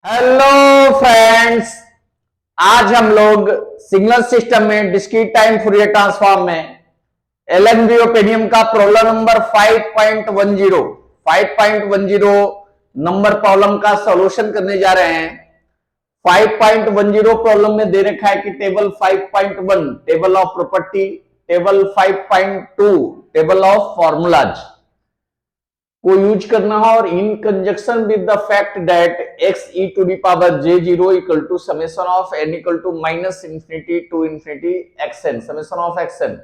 Hello friends, आज हम लोग सिग्नल सिस्टम में डिस्क्रीट टाइम फूरियर ट्रांसफॉर्म में एलएनबी ओपेनियम का प्रॉब्लम नंबर 5.10 नंबर प्रॉब्लम का सॉल्यूशन करने जा रहे हैं। 5.10 प्रॉब्लम में दे रखा है कि table 5.1 table of property, table 5.2 table of formulas को यूज करना है और in conjunction with the fact that x e to the power j0 equal to summation of n equal to minus infinity to infinity xn summation of xn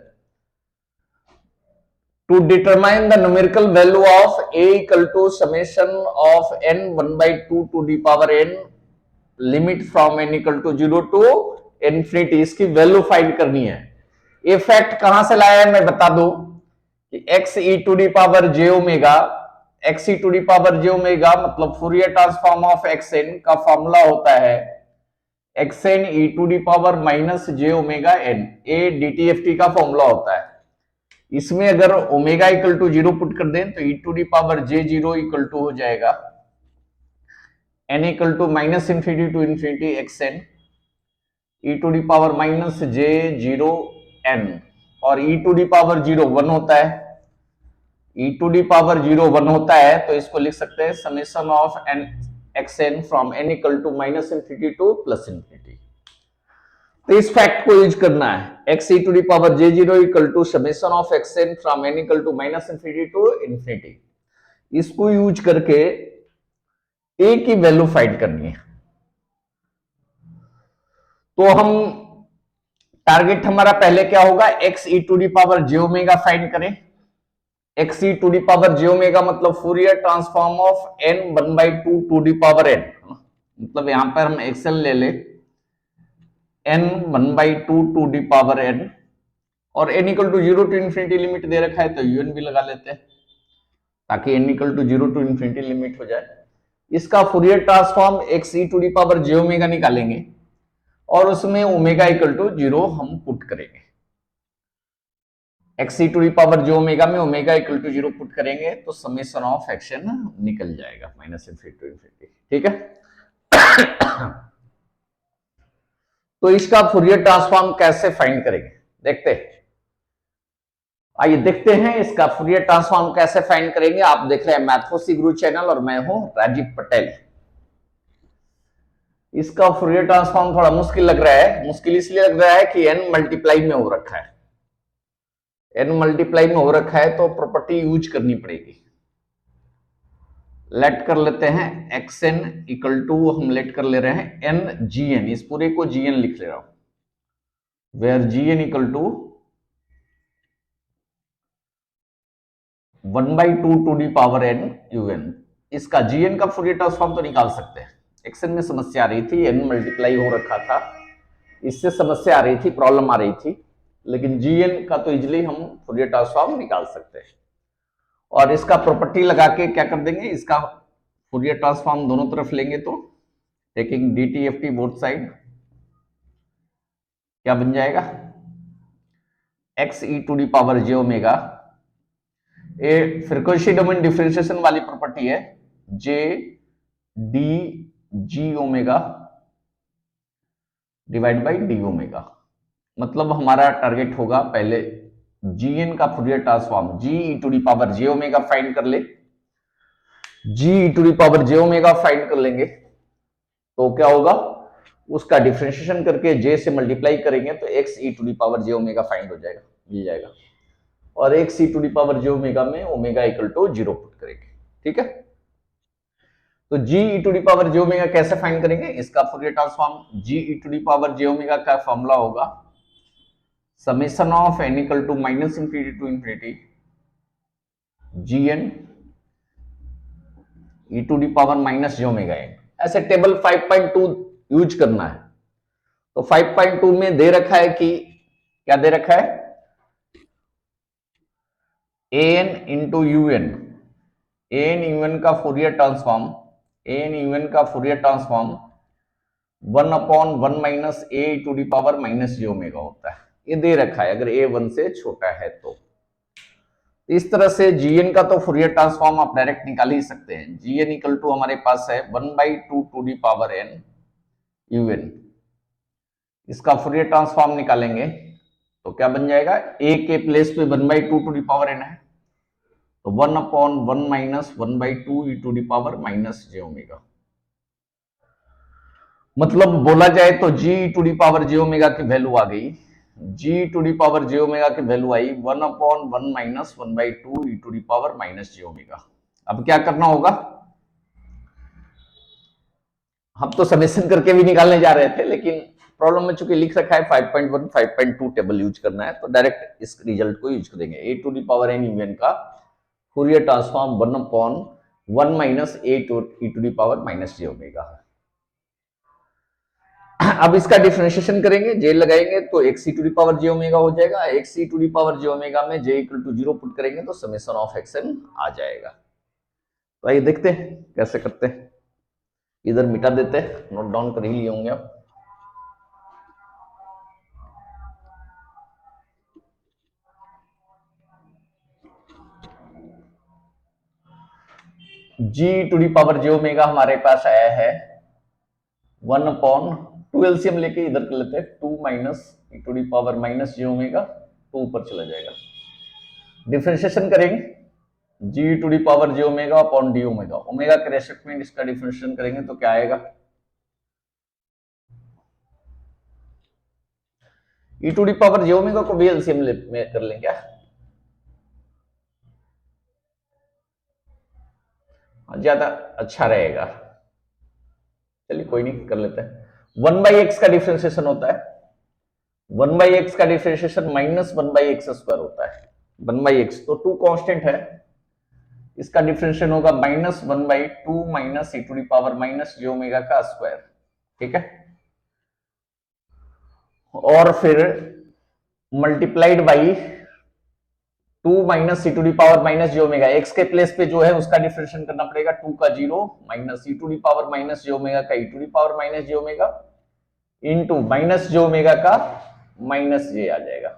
to determine the numerical value of a equal to summation of n 1 by 2 to the power n limit from n equal to 0 to infinity, इसकी value find करनी है। ये fact कहां से लाया है मैं बता दूं कि x e to the power j omega, x e to the power j omega मतलब फूरियर ट्रांसफॉर्म ऑफ xn का फॉर्मूला होता है xn e to the power minus j omega n, a dtft का फॉर्मूला होता है। इसमें अगर omega equal to 0 put कर दें तो e to the power j0 equal to हो जाएगा n equal to minus infinity to infinity xn e to the power minus j0 n, और e टू दी पावर 0 1 होता है, e टू दी पावर 0 1 होता है तो इसको लिख सकते हैं summation of n xn from n equal to minus infinity to plus infinity. तो इस फैक्ट को यूज करना है x e to the power j0 equal to summation of xn from n equal to minus infinity to infinity. इसको use करके a की value find करनी है। तो हम टारगेट हमारा पहले क्या होगा, x e to the power j omega find करें। x e to the power j omega मतलब Fourier transform of n 1 by 2 to the power n, मतलब यहां पर हम xn ले ले n 1 by 2 to the power n, और n equal to 0 to infinity limit दे रखा है तो un भी लगा लेते हैं ताकि n equal to 0 to infinity limit हो जाए। इसका Fourier transform x e to the power j omega निकालेंगे और उसमें ओमेगा इक्वल टू 0 हम पुट करेंगे। x e to the power j omega में ओमेगा इक्वल टू 0 पुट करेंगे तो समेशन ऑफ एक्शन निकल जाएगा माइनस इंफिनिटी टू इंफिनिटी। ठीक है। तो इसका फूरियर ट्रांसफॉर्म कैसे फाइंड करेंगे देखते हैं। आइए देखते हैं इसका फूरियर ट्रांसफॉर्म कैसे फाइंड करेंगे। आप देख रहे हैं मैथोसी गुरु चैनल और मैं हूं राजीव पटेल। इसका फूरियर ट्रांसफॉर्म थोड़ा मुश्किल लग रहा है, मुश्किल इसलिए लग रहा है कि n मल्टीप्लाई में हो रखा है, n मल्टीप्लाई में हो रखा है तो प्रॉपर्टी यूज करनी पड़ेगी। लेट कर लेते हैं xn इक्वल टू, हम लेट कर ले रहे हैं n gn, इस पूरे को gn लिख ले रहा हूं, where gn equal to 1 by 2 to the power n un। इसका gn का फूरियर ट्रांसफॉर्म तो निकाल सकते हैं। xn में समस्या आ रही थी, n मल्टीप्लाई हो रखा था, इससे समस्या आ रही थी, प्रॉब्लम आ रही थी, लेकिन gn का तो इजिली हम फूरियर ट्रांसफॉर्म निकाल सकते हैं। और इसका प्रॉपर्टी लगा के क्या कर देंगे, इसका फूरियर ट्रांसफॉर्म दोनों तरफ लेंगे तो टेकिंग DTFT बोथ साइड क्या बन जाएगा, x e to the power j omega, ये फ्रीक्वेंसी डोमेन डिफरेंशिएशन वाली प्रॉपर्टी है, j d g omega divide by d omega. मतलब हमारा टारगेट होगा पहले gn का Fourier transform g e to the power j omega find कर ले, g e to the power j omega find कर लेंगे तो क्या होगा, उसका डिफरेंशिएशन करके j से मल्टीप्लाई करेंगे तो x e to the power j omega find हो जाएगा, मिल जाएगा, और x e to the power j omega में ओमेगा इक्वल टू 0 पुट करेंगे। ठीक है। तो g e to the power j omega कैसे फाइंड करेंगे, इसका Fourier transform g e to the power j omega का फॉर्मूला होगा summation of n equal to minus infinity to infinity gn e to the power minus j omega n। ऐसे table 5.2 use करना है। तो 5.2 में दे रखा है कि क्या दे रखा है, an into un, an un का फूरियर ट्रांसफॉर्म, an un का Fourier transform 1/1 minus a to the power minus j omega होता है। ये दे रखा है अगर a 1 से छोटा है तो। इस तरह से gn का तो फुरियर ट्रांसफॉर्म आप डायरेक्ट निकाल ही सकते हैं। gn इक्वल टू हमारे पास है 1/2 to the power n un। इसका फुरियर ट्रांसफॉर्म निकालेंगे तो क्या बन जाएगा, a के प्लेस पे 1/2 टू दी पावर n है, तो 1/1 minus 1/2 e to the power minus j omega. मतलब बोला जाए तो g to the power j omega की वैल्यू आ गई, g to the power j omega की वैल्यू आई 1/1 minus 1/2 e to the power minus j omega. अब क्या करना होगा, हम तो समेशन करके भी निकालने जा रहे थे, लेकिन प्रॉब्लम में चूंकि लिख रखा है 5.1 5.2 टेबल यूज करना है, तो डायरेक्ट इस रिजल्ट को यूज करेंगे। A to the power n u n का Fourier transform 1/1 minus a to e to the power minus j omega. अब इसका डिफरेंशिएशन करेंगे, जे लगाएंगे तो x e to the power j omega हो जाएगा। X e to the power j omega में j equal to 0 put करेंगे तो समेशन ऑफ एक्स एन आ जाएगा। तो आइए देखते हैं कैसे करते हैं। इधर मिटा देते हैं, नोट डाउन कर ही लिए होंगे आप। G to the power j omega हमारे पास आया है 1/2 एलसीएम लेके इधर कर लेते हैं, 2 minus e to the power minus j omega, 2 ऊपर चला जाएगा। डिफरेंशिएशन करेंगे, g to the power j omega upon d omega, omega के रेस्पेक्ट में इसका डिफरेंशिएशन करेंगे तो क्या आएगा, e to the power j omega को भी एलसीएम में कर लें क्या, ज्यादा अच्छा रहेगा। चलिए कोई नहीं, कर लेते हैं। 1/x का डिफरेंशिएशन होता है, 1/x का डिफरेंशिएशन माइनस 1/x² होता है। 1/x तो 2 कांस्टेंट है, इसका डिफरेंशिएशन होगा -1/2 minus e to the power minus j omega का स्क्वायर। ठीक है, और फिर multiplied by 2 minus e to the power minus j omega, x के प्लेस पे जो है उसका डिफरेंशिएशन करना पड़ेगा, 2 का 0 minus e to the power minus j omega का e to the power minus j omega into minus j omega का माइनस जे आ जाएगा।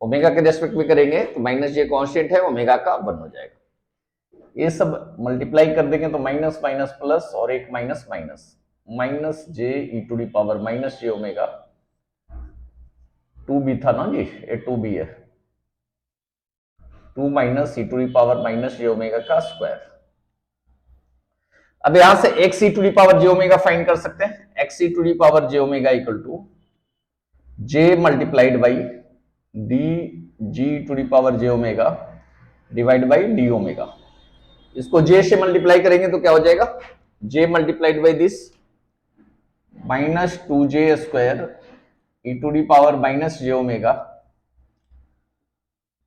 ओमेगा के रेस्पेक्ट में करेंगे तो माइनस जे कांस्टेंट है, ओमेगा का 1 हो जाएगा। ये सब मल्टीप्लाई कर देंगे तो माइनस माइनस प्लस और एक minus minus, minus j e to the power minus j omega, 2 भी था ना जी, ये 2 भी है, 2 minus e to the power minus j omega का स्क्वायर। अब यहां से x e to the power j omega find कर सकते हैं, x e to the power j omega equal to j multiplied by d g to the power j omega divide by d omega. इसको j से multiply करेंगे तो क्या हो जाएगा, j multiplied by this minus 2j square e to the power minus j omega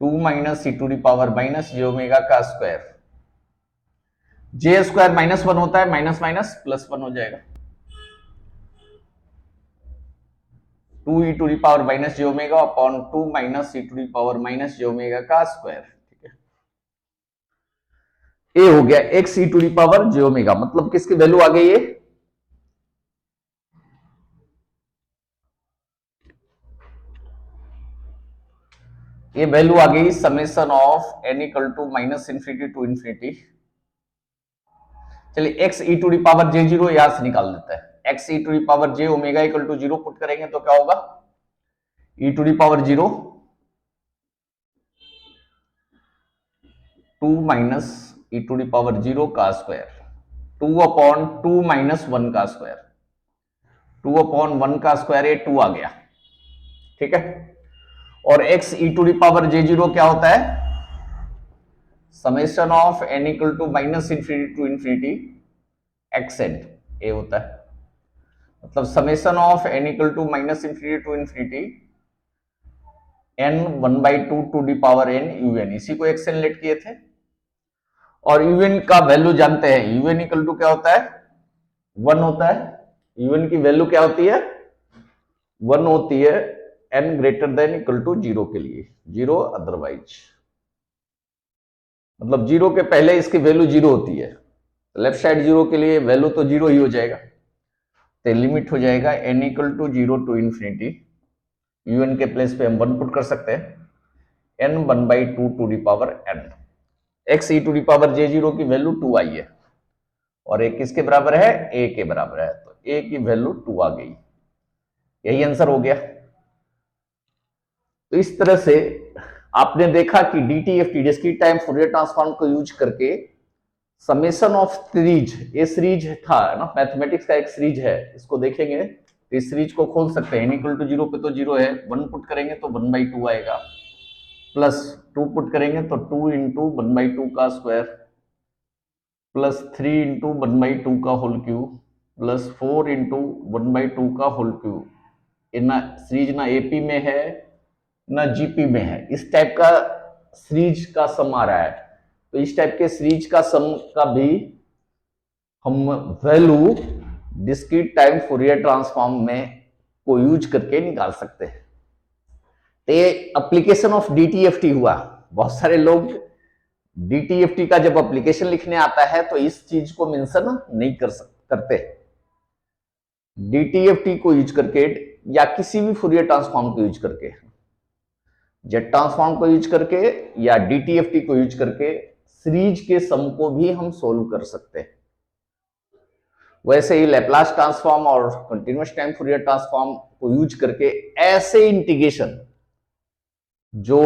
2 minus e to the power minus j omega का square. J square -1 होता है, माइनस माइनस प्लस 1 हो जाएगा, 2 e to the power minus j omega upon 2 minus e to the power minus j omega का square. ठीक है, ए हो गया x e to the power j omega, मतलब किसकी वैल्यू आ गई है, ये वैल्यू आ गई summation of n equal to minus infinity to infinity. चलिए x e to the power j 0 यहां से निकाल देते हैं, x e to the power j omega equal to 0 put करेंगे तो क्या होगा, e to the power 0 2 minus e to the power 0 का स्क्वायर, 2 अपॉन 2 माइनस 1 का स्क्वायर, 2 अपॉन 1 का स्क्वायर, ये 2 आ गया। ठीक है, और x e to the power j 0 क्या होता है, summation of n equal to minus infinity to infinity x n, ये होता है, मतलब summation of n equal to minus infinity to infinity n 1/2 to the power n un, इसी को x N late किए थे। और un का वैल्यू जानते हैं, un इक्वल टू क्या होता है, 1 होता है, un की वैल्यू क्या होती है, 1 होती है n greater than equal to 0 के लिए, 0 अदरवाइज, मतलब 0 के पहले इसकी वैल्यू 0 होती है, लेफ्ट साइड 0 के लिए वैल्यू तो 0 ही हो जाएगा, तो लिमिट हो जाएगा n equal to 0 to infinity, un के प्लेस पे हम 1 पुट कर सकते हैं, n 1/2 to the power n। x e to the power j0 की वैल्यू 2 आई है और एक किसके बराबर है, a के बराबर है, तो a की वैल्यू 2 आ गई। यही आंसर हो गया। तो इस तरह से आपने देखा कि DTFT discrete time Fourier transform को यूज करके समेशन ऑफ सीरीज, ये सीरीज था ना, मैथमेटिक्स का एक सीरीज है, इसको देखेंगे तो इस सीरीज को खोल सकते हैं। n इक्वल टू 0 पे तो 0 है, 1 पुट करेंगे तो 1/2 आएगा, प्लस 2 पुट करेंगे तो 2 इंटू 1/2 का स्क्वायर, प्लस 3 इंटू 1/2 का होल क्यूब, प्लस 4 इंटू 1/2 का होल क्यूब। ये ना सीरीज ना एपी में है ना जीपी में है, इस टाइप का सीरीज का सम आ रहा है। तो इस टाइप के सीरीज का सम का भी हम value discrete time Fourier transform में को यूज करके निकाल सकते हैं। तो ये एप्लीकेशन ऑफ डीटीएफटी हुआ। बहुत सारे लोग डीटीएफटी का जब एप्लीकेशन लिखने आता है तो इस चीज को मेंशन नहीं करते। डीटीएफटी को यूज करके या किसी भी फूरियर ट्रांसफॉर्म को यूज करके, जेट ट्रांसफॉर्म को यूज करके या डीटीएफटी को यूज करके सीरीज के सम को भी हम सोल्व कर सकते हैं। वैसे ही लैप्लास ट्रांसफॉर्म और कंटीन्यूअस टाइम फूरियर ट्रांसफॉर्म को यूज करके ऐसे इंटीग्रेशन जो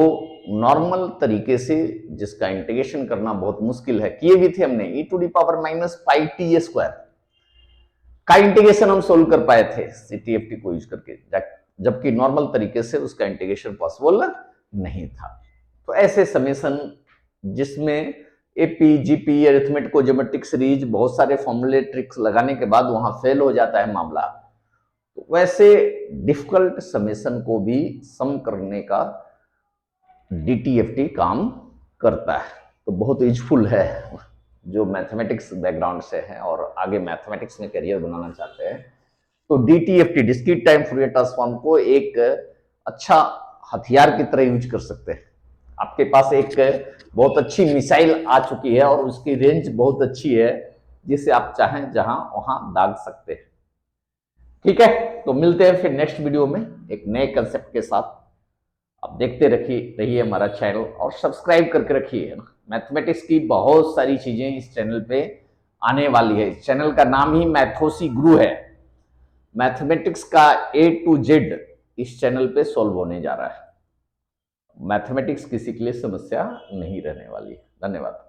नॉर्मल तरीके से, जिसका इंटीग्रेशन करना बहुत मुश्किल है, किए भी थे हमने, e to the power minus pi t square का इंटीग्रेशन हम सोल्व कर पाए थे सीटीएफटी को यूज करके, जबकि नॉर्मल तरीके से उसका इंटीग्रेशन पॉसिबल नहीं था। तो ऐसे समेशन जिसमें एपी जीपी अरिथमेटिको ज्योमेट्रिक सीरीज बहुत सारे फॉर्मूले ट्रिक्स लगाने के बाद वहां फेल हो जाता है मामला, तो वैसे डिफिकल्ट समेशन को भी सम करने का डीटीएफटी काम करता है। तो बहुत यूजफुल है जो मैथमेटिक्स बैकग्राउंड से है और आगे मैथमेटिक्स में करियर बनाना चाहते हैं। तो DTFT discrete time Fourier transform को एक अच्छा हथियार की तरह यूज कर सकते हैं। आपके पास एक बहुत अच्छी मिसाइल आ चुकी है और उसकी रेंज बहुत अच्छी है, जिसे आप चाहें जहां वहां दाग सकते हैं। ठीक है, तो मिलते हैं फिर नेक्स्ट वीडियो में एक नए कंसेप्ट के साथ। आप देखते रहिए हमारा चैनल और सब्सक्राइब करके रखिए। मैथमेटिक्स की बहुत सारी चीजें इस चैनल पे आने वाली है। इस चैनल का नाम ही मैथोसी गुरु है। मैथमेटिक्स का A to Z इस चैनल पे सॉल्व होने जा रहा है। मैथमेटिक्स किसी के लिए समस्या नहीं रहने वाली है। धन्यवाद।